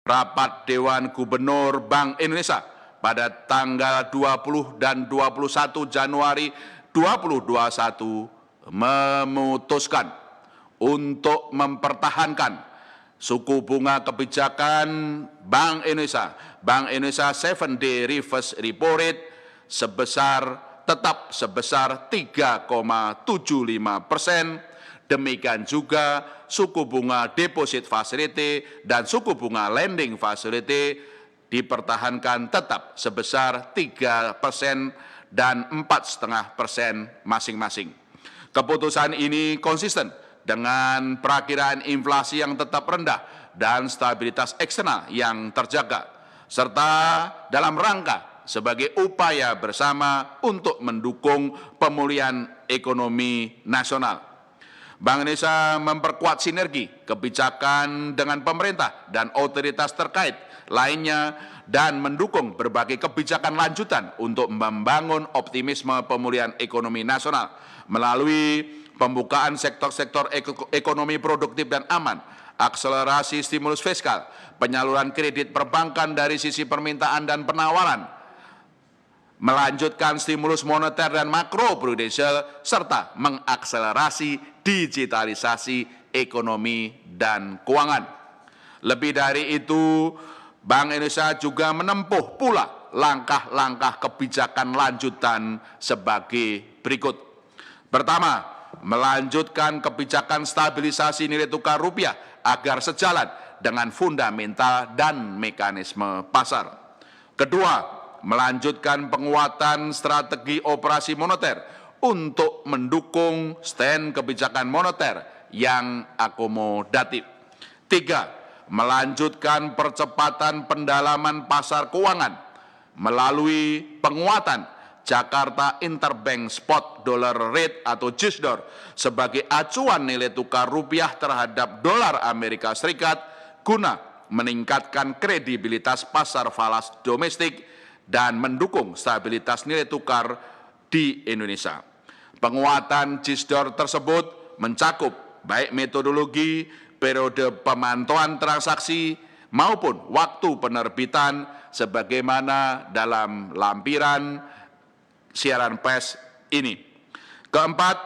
rapat Dewan Gubernur Bank Indonesia pada tanggal 20 dan 21 Januari 2021 memutuskan untuk mempertahankan suku bunga kebijakan Bank Indonesia 7-day reverse repo rate tetap sebesar 3,75%. Demikian juga suku bunga deposit facility dan suku bunga lending facility dipertahankan tetap sebesar 3% dan 4,5% masing-masing. Keputusan ini konsisten dengan perakiraan inflasi yang tetap rendah dan stabilitas eksternal yang terjaga, serta dalam rangka sebagai upaya bersama untuk mendukung pemulihan ekonomi nasional. Bank Indonesia memperkuat sinergi kebijakan dengan pemerintah dan otoritas terkait lainnya dan mendukung berbagai kebijakan lanjutan untuk membangun optimisme pemulihan ekonomi nasional melalui pembukaan sektor-sektor ekonomi produktif dan aman, akselerasi stimulus fiskal, penyaluran kredit perbankan dari sisi permintaan dan penawaran, melanjutkan stimulus moneter dan makro prudensial, serta mengakselerasi digitalisasi ekonomi dan keuangan. Lebih dari itu, Bank Indonesia juga menempuh pula langkah-langkah kebijakan lanjutan sebagai berikut. Pertama, melanjutkan kebijakan stabilisasi nilai tukar rupiah agar sejalan dengan fundamental dan mekanisme pasar. Kedua, melanjutkan penguatan strategi operasi moneter untuk mendukung stand kebijakan moneter yang akomodatif. Tiga, melanjutkan percepatan pendalaman pasar keuangan melalui penguatan Jakarta Interbank Spot Dollar Rate atau JISDOR sebagai acuan nilai tukar rupiah terhadap dolar Amerika Serikat guna meningkatkan kredibilitas pasar falas domestik dan mendukung stabilitas nilai tukar di Indonesia. Penguatan JISDOR tersebut mencakup baik metodologi, periode pemantauan transaksi, maupun waktu penerbitan sebagaimana dalam lampiran siaran pers ini. Keempat,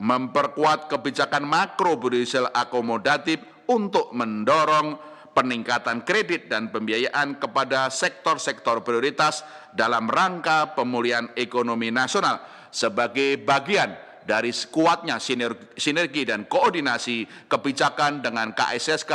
memperkuat kebijakan makro prudensial akomodatif untuk mendorong peningkatan kredit dan pembiayaan kepada sektor-sektor prioritas dalam rangka pemulihan ekonomi nasional sebagai bagian dari kuatnya sinergi dan koordinasi kebijakan dengan KSSK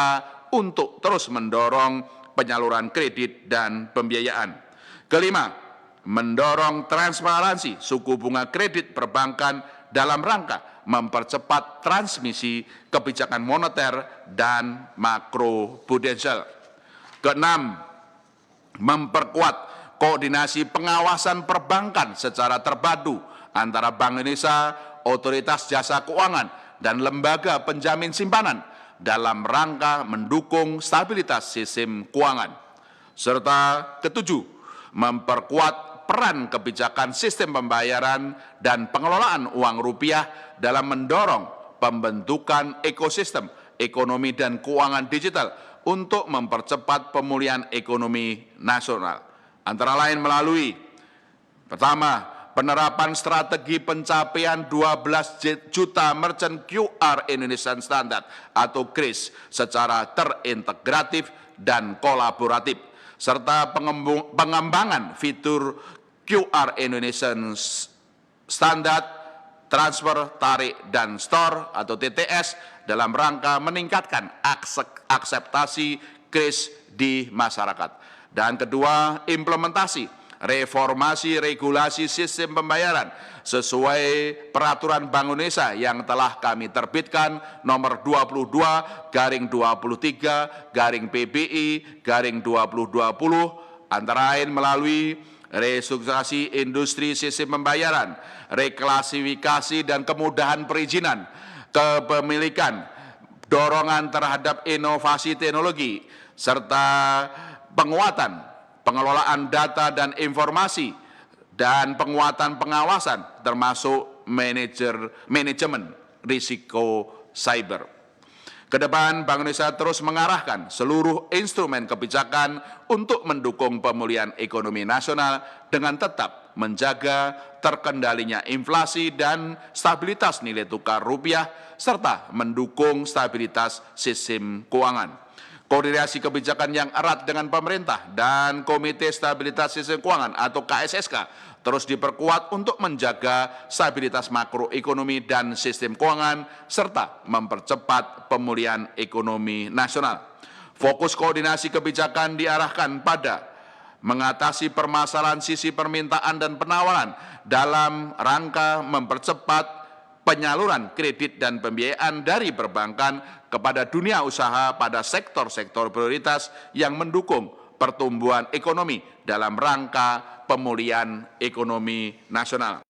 untuk terus mendorong penyaluran kredit dan pembiayaan. Kelima, mendorong transparansi suku bunga kredit perbankan dalam rangka mempercepat transmisi kebijakan moneter dan makro prudensial. Keenam, memperkuat koordinasi pengawasan perbankan secara terpadu antara Bank Indonesia, Otoritas Jasa Keuangan, dan lembaga penjamin simpanan dalam rangka mendukung stabilitas sistem keuangan. Serta ketujuh, memperkuat peran kebijakan sistem pembayaran dan pengelolaan uang rupiah dalam mendorong pembentukan ekosistem ekonomi dan keuangan digital untuk mempercepat pemulihan ekonomi nasional. Antara lain melalui pertama, penerapan strategi pencapaian 12 juta merchant QR Indonesian Standard atau KRIS secara terintegratif dan kolaboratif, serta pengembangan fitur QR Indonesian Standard, transfer, tarik, dan store atau TTS dalam rangka meningkatkan akseptasi KRIS di masyarakat. Dan kedua, implementasi reformasi regulasi sistem pembayaran sesuai peraturan Bank Indonesia yang telah kami terbitkan nomor 22/23/PBI/2020 antara lain melalui restrukturisasi industri sistem pembayaran, reklasifikasi dan kemudahan perizinan kepemilikan, dorongan terhadap inovasi teknologi, serta penguatan pengelolaan data dan informasi, dan penguatan pengawasan termasuk manajemen risiko cyber. Kedepan, Bank Indonesia terus mengarahkan seluruh instrumen kebijakan untuk mendukung pemulihan ekonomi nasional dengan tetap menjaga terkendalinya inflasi dan stabilitas nilai tukar rupiah, serta mendukung stabilitas sistem keuangan. Koordinasi kebijakan yang erat dengan pemerintah dan Komite Stabilitas Sistem Keuangan atau KSSK terus diperkuat untuk menjaga stabilitas makroekonomi dan sistem keuangan serta mempercepat pemulihan ekonomi nasional. Fokus koordinasi kebijakan diarahkan pada mengatasi permasalahan sisi permintaan dan penawaran dalam rangka mempercepat penyaluran kredit dan pembiayaan dari perbankan kepada dunia usaha pada sektor-sektor prioritas yang mendukung pertumbuhan ekonomi dalam rangka pemulihan ekonomi nasional.